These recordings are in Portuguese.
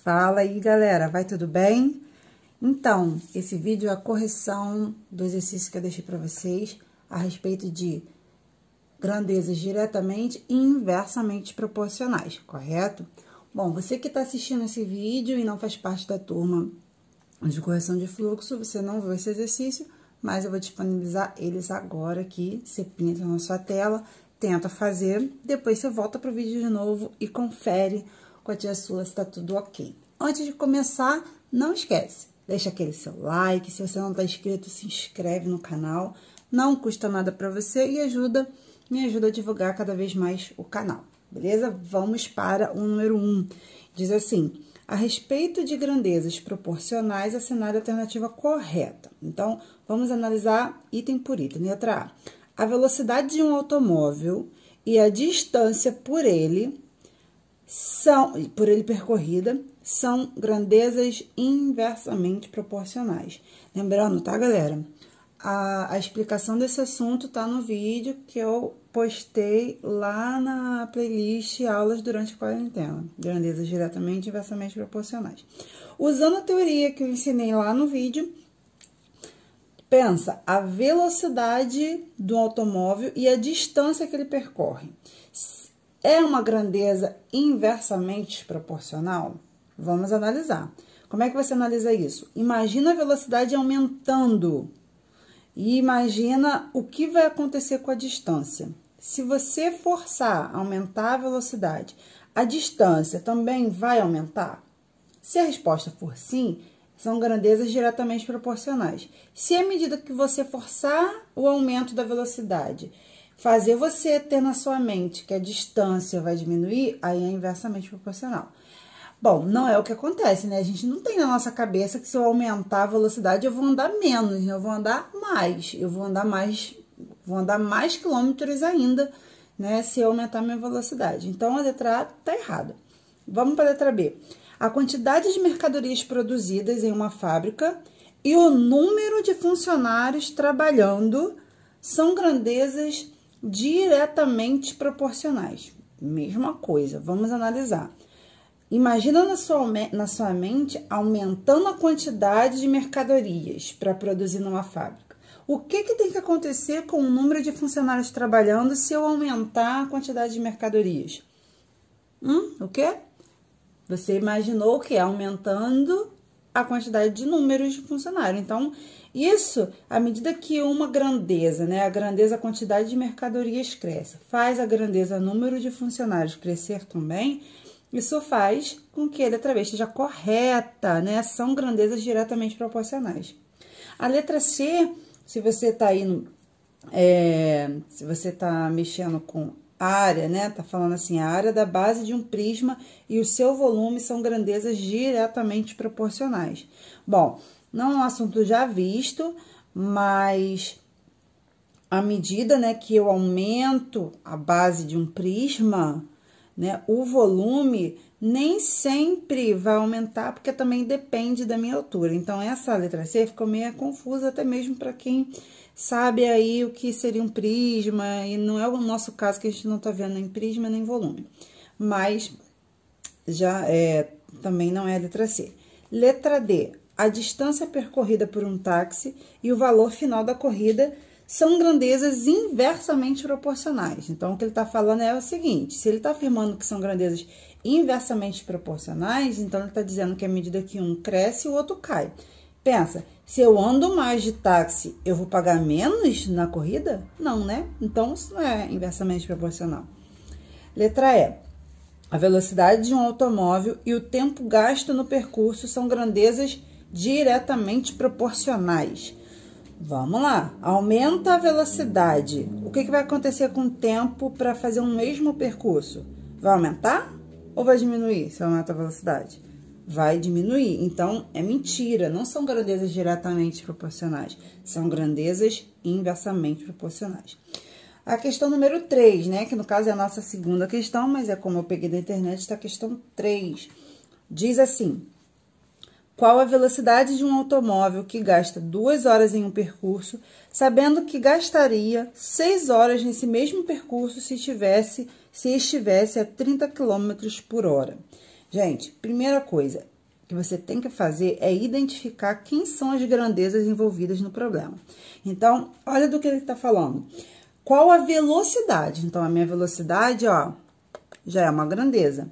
Fala aí, galera, vai tudo bem? Então, esse vídeo é a correção do exercício que eu deixei para vocês a respeito de grandezas diretamente e inversamente proporcionais, correto? Bom, você que está assistindo esse vídeo e não faz parte da turma de correção de fluxo, você não viu esse exercício, mas eu vou disponibilizar eles agora aqui. Você pinta na sua tela, tenta fazer, depois você volta para o vídeo de novo e confere com a tia sua se tá tudo ok. Antes de começar, não esquece, deixa aquele seu like, se você não tá inscrito, se inscreve no canal, não custa nada para você e me ajuda a divulgar cada vez mais o canal, beleza? Vamos para o número 1. Diz assim: a respeito de grandezas proporcionais, assinale a alternativa correta. Então, vamos analisar item por item. Letra A. A velocidade de um automóvel e a distância por ele percorrida são grandezas inversamente proporcionais. Lembrando, tá, galera? A explicação desse assunto tá no vídeo que eu postei lá na playlist Aulas durante a Quarentena. Grandezas diretamente e inversamente proporcionais. Usando a teoria que eu ensinei lá no vídeo, pensa a velocidade do automóvel e a distância que ele percorre. É uma grandeza inversamente proporcional? Vamos analisar. Como é que você analisa isso? Imagina a velocidade aumentando e imagina o que vai acontecer com a distância. Se você forçar a aumentar a velocidade, a distância também vai aumentar? Se a resposta for sim, são grandezas diretamente proporcionais. Se à medida que você forçar o aumento da velocidade, fazer você ter na sua mente que a distância vai diminuir, aí é inversamente proporcional. Bom, não é o que acontece, né? A gente não tem na nossa cabeça que se eu aumentar a velocidade, eu vou andar menos, né? Eu vou andar mais. Eu vou andar mais quilômetros ainda, né? Se eu aumentar minha velocidade. Então, a letra A tá errada. Vamos para a letra B. A quantidade de mercadorias produzidas em uma fábrica e o número de funcionários trabalhando são grandezas diretamente proporcionais. Mesma coisa, vamos analisar. Imagina na sua mente aumentando a quantidade de mercadorias para produzir numa fábrica. O que tem que acontecer com o número de funcionários trabalhando se eu aumentar a quantidade de mercadorias? O quê? Você imaginou o quê? Aumentando a quantidade de números de funcionários. Então, isso, à medida que uma grandeza, né, a quantidade de mercadorias cresce, faz a grandeza, número de funcionários crescer também, isso faz com que a letra B esteja correta, né? São grandezas diretamente proporcionais. A letra C, se você tá aí, se você tá mexendo com área, né? Tá falando assim, a área da base de um prisma e o seu volume são grandezas diretamente proporcionais. Bom, não é um assunto já visto, mas à medida, né, que eu aumento a base de um prisma, né, o volume nem sempre vai aumentar, porque também depende da minha altura. Então, essa letra C ficou meio confusa, até mesmo para quem sabe aí o que seria um prisma, e não é o nosso caso, que a gente não tá vendo nem prisma nem volume. Mas, também não é a letra C. Letra D. A distância percorrida por um táxi e o valor final da corrida são grandezas inversamente proporcionais. Então, o que ele está falando é o seguinte: se ele está afirmando que são grandezas inversamente proporcionais, então ele está dizendo que à medida que um cresce, o outro cai. Pensa, se eu ando mais de táxi, eu vou pagar menos na corrida? Não, né? Então, isso não é inversamente proporcional. Letra E. A velocidade de um automóvel e o tempo gasto no percurso são grandezas diretamente proporcionais. Vamos lá, aumenta a velocidade. O que vai acontecer com o tempo para fazer um mesmo percurso? Vai aumentar ou vai diminuir se aumenta a velocidade? Vai diminuir. Então, é mentira, não são grandezas diretamente proporcionais, são grandezas inversamente proporcionais. A questão número 3, né, que no caso é a nossa segunda questão, mas é como eu peguei da internet, está a questão 3. Diz assim: qual a velocidade de um automóvel que gasta 2 horas em um percurso, sabendo que gastaria 6 horas nesse mesmo percurso se estivesse a 30 km por hora? Gente, primeira coisa, que você tem que fazer é identificar quem são as grandezas envolvidas no problema. Então, olha do que ele está falando. Qual a velocidade? Então, a minha velocidade, ó, já é uma grandeza.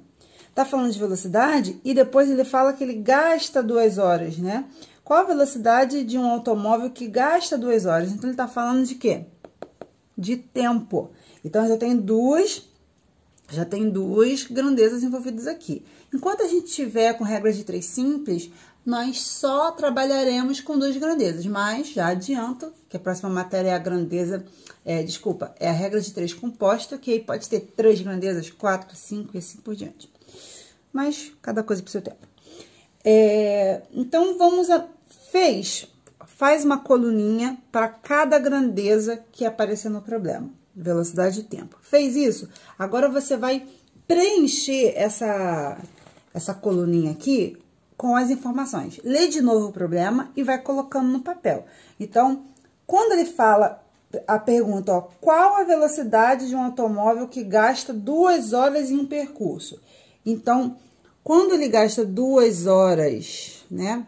Tá falando de velocidade e depois ele fala que ele gasta 2 horas, né? Qual a velocidade de um automóvel que gasta 2 horas? Então, ele tá falando de quê? De tempo. Então, já tem duas grandezas envolvidas aqui. Enquanto a gente tiver com regra de 3 simples, nós só trabalharemos com 2 grandezas, mas já adianto que a próxima matéria é a grandeza, é a regra de 3 composta, que aí pode ter 3 grandezas, 4, 5 e assim por diante. Mas cada coisa pro seu tempo. Então, faz uma coluninha para cada grandeza que aparecer no problema. Velocidade e tempo. Fez isso? Agora você vai preencher essa coluninha aqui com as informações. Lê de novo o problema e vai colocando no papel. Então, quando ele fala a pergunta, ó, qual a velocidade de um automóvel que gasta 2 horas em um percurso? Então, quando ele gasta 2 horas, né,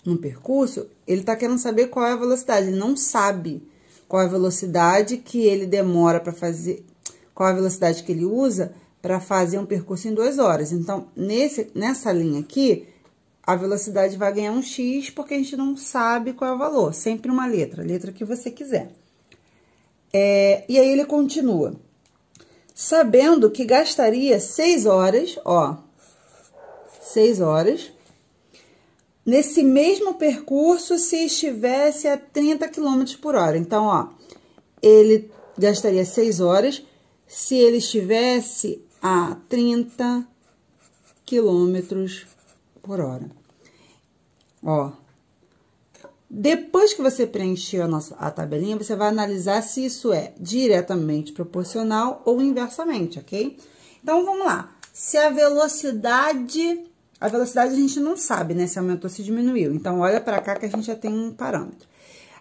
num percurso, ele tá querendo saber qual é a velocidade. Ele não sabe qual é a velocidade que ele demora para fazer, qual é a velocidade que ele usa para fazer um percurso em 2 horas. Então, nessa linha aqui, a velocidade vai ganhar um X, porque a gente não sabe qual é o valor. Sempre uma letra, a letra que você quiser. E aí ele continua. Sabendo que gastaria 6 horas, ó, 6 horas, nesse mesmo percurso se estivesse a 30 km por hora. Então, ó, ele gastaria 6 horas se ele estivesse a 30 km por hora. Ó, depois que você preencher a tabelinha, você vai analisar se isso é diretamente proporcional ou inversamente, ok? Então, vamos lá. Se a velocidade a gente não sabe, né, se aumentou ou se diminuiu. Então, olha pra cá que a gente já tem um parâmetro.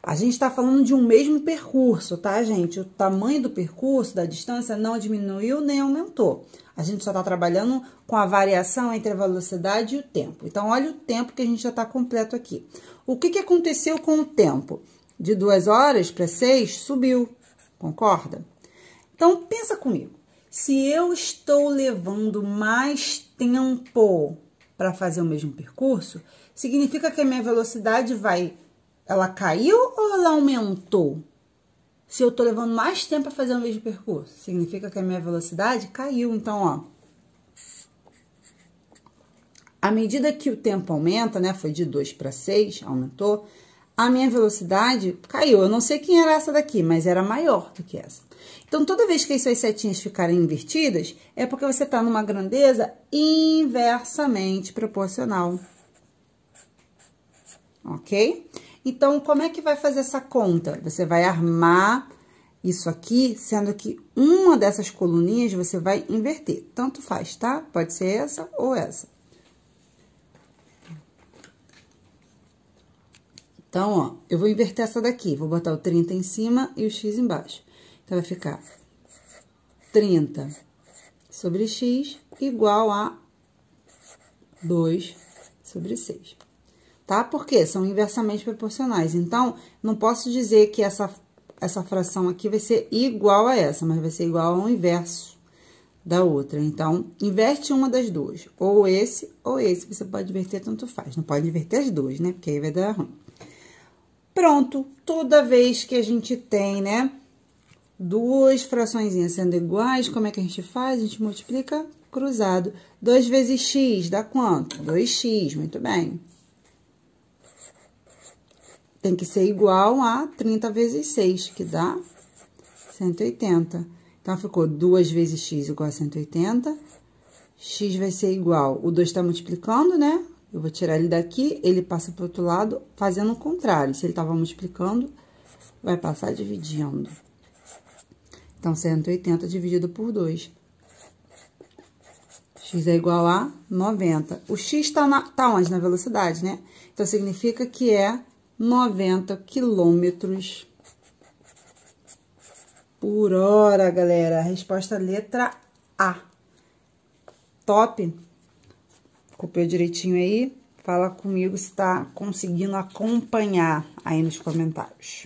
A gente tá falando de um mesmo percurso, tá, gente? O tamanho do percurso, da distância, não diminuiu nem aumentou. A gente só tá trabalhando com a variação entre a velocidade e o tempo. Então, olha o tempo que a gente já tá completo aqui. O que aconteceu com o tempo? De 2 horas para 6, subiu. Concorda? Então, pensa comigo. Se eu estou levando mais tempo para fazer o mesmo percurso, significa que a minha velocidade ela caiu ou ela aumentou? Se eu tô levando mais tempo para fazer o mesmo percurso, significa que a minha velocidade caiu. Então, ó, à medida que o tempo aumenta, né, foi de 2 para 6, aumentou, a minha velocidade caiu. Eu não sei quem era essa daqui, mas era maior do que essa. Então, toda vez que as suas setinhas ficarem invertidas, é porque você está numa grandeza inversamente proporcional. Ok? Então, como é que vai fazer essa conta? Você vai armar isso aqui, sendo que uma dessas coluninhas você vai inverter. Tanto faz, tá? Pode ser essa ou essa. Então, ó, eu vou inverter essa daqui. Vou botar o 30 em cima e o X embaixo. Então, vai ficar 30 sobre X igual a 2 sobre 6. Tá? Porque são inversamente proporcionais. Então, não posso dizer que essa fração aqui vai ser igual a essa, mas vai ser igual ao inverso da outra. Então, inverte uma das duas. Ou esse, você pode inverter, tanto faz. Não pode inverter as duas, né? Porque aí vai dar ruim. Pronto. Toda vez que a gente tem, né, duas fraçõezinhas sendo iguais, como é que a gente faz? A gente multiplica cruzado. 2 vezes x dá quanto? 2x, muito bem. Tem que ser igual a 30 vezes 6, que dá 180. Então, ficou 2 vezes x igual a 180. X vai ser igual, o 2 está multiplicando, né? Eu vou tirar ele daqui, ele passa para o outro lado, fazendo o contrário. Se ele estava multiplicando, vai passar dividindo. Então, 180 dividido por 2. X é igual a 90. O x tá onde? Na velocidade, né? Então, significa que é 90 quilômetros por hora, galera. A resposta letra A. Top? Copiou direitinho aí? Fala comigo se tá conseguindo acompanhar aí nos comentários.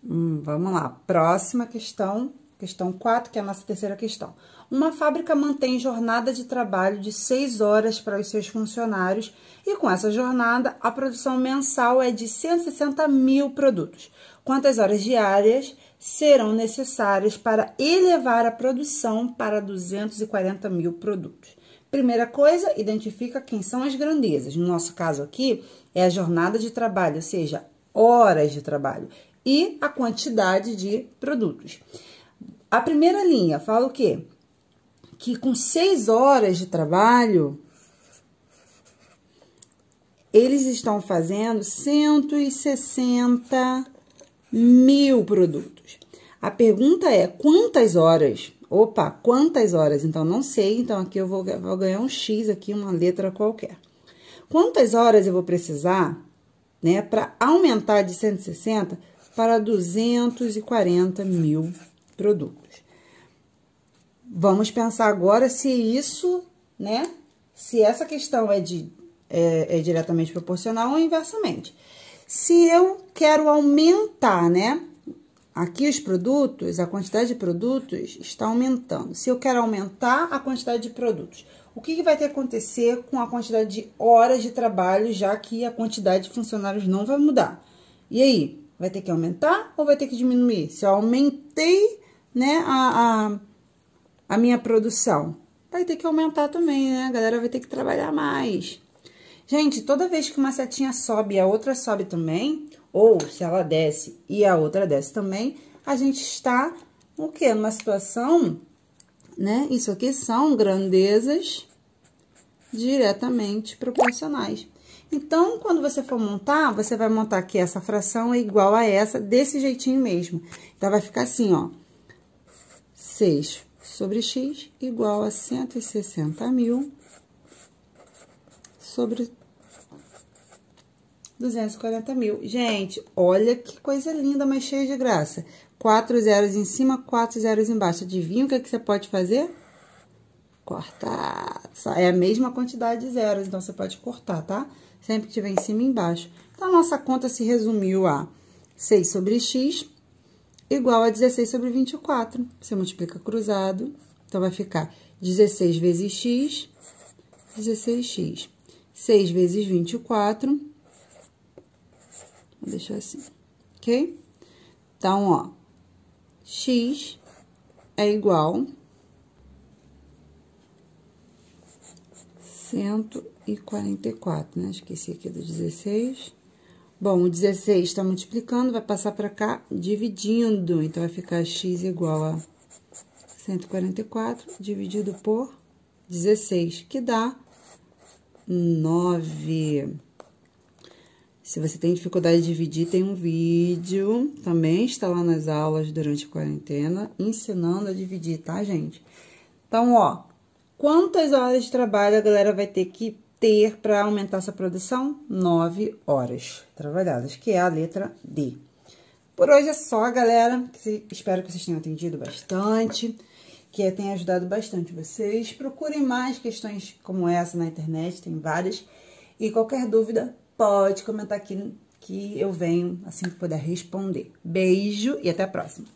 Vamos lá, próxima questão, questão 4, que é a nossa terceira questão. Uma fábrica mantém jornada de trabalho de 6 horas para os seus funcionários e com essa jornada a produção mensal é de 160 mil produtos. Quantas horas diárias serão necessárias para elevar a produção para 240 mil produtos? Primeira coisa, identifica quem são as grandezas. No nosso caso aqui, é a jornada de trabalho, ou seja, horas de trabalho. E a quantidade de produtos. A primeira linha fala o quê? Que com 6 horas de trabalho, eles estão fazendo 160 mil produtos. A pergunta é, quantas horas? Opa, quantas horas? Então, não sei, então aqui eu vou ganhar um X aqui, uma letra qualquer. Quantas horas eu vou precisar, né, para aumentar de 160 para 240 mil produtos? Vamos pensar agora se isso, né, se essa questão é diretamente proporcional ou inversamente. Se eu quero aumentar, né, aqui os produtos, a quantidade de produtos está aumentando. Se eu quero aumentar a quantidade de produtos, o que vai ter que acontecer com a quantidade de horas de trabalho, já que a quantidade de funcionários não vai mudar? E aí? Vai ter que aumentar ou vai ter que diminuir? Se eu aumentei, né, a minha produção, vai ter que aumentar também, né? A galera vai ter que trabalhar mais. Gente, toda vez que uma setinha sobe e a outra sobe também, ou se ela desce e a outra desce também, a gente está, o quê? Numa situação, né? Isso aqui são grandezas diretamente proporcionais. Então, quando você for montar, você vai montar que essa fração é igual a essa, desse jeitinho mesmo. Então, vai ficar assim, ó. 6 sobre x igual a 160 mil sobre 240 mil. Gente, olha que coisa linda, mas cheia de graça. 4 zeros em cima, 4 zeros embaixo. Adivinha o que você pode fazer? Cortar. É a mesma quantidade de zeros, então você pode cortar, tá? Sempre que tiver em cima e embaixo. Então, a nossa conta se resumiu a 6 sobre x igual a 16 sobre 24. Você multiplica cruzado, então vai ficar 16 vezes x, 16x. 6 vezes 24, vou deixar assim, ok? Então, ó, x é igual a 144, né? Esqueci aqui do 16. Bom, o 16 está multiplicando, vai passar para cá dividindo. Então, vai ficar x igual a 144 dividido por 16, que dá 9. Se você tem dificuldade de dividir, tem um vídeo, também está lá nas aulas durante a quarentena, ensinando a dividir, tá, gente? Então, ó, quantas horas de trabalho a galera vai ter que ter para aumentar essa produção? 9 horas trabalhadas, que é a letra D. Por hoje é só, galera. Espero que vocês tenham entendido bastante, que tenha ajudado bastante vocês. Procurem mais questões como essa na internet, tem várias. E qualquer dúvida, pode comentar aqui que eu venho assim que puder responder. Beijo e até a próxima.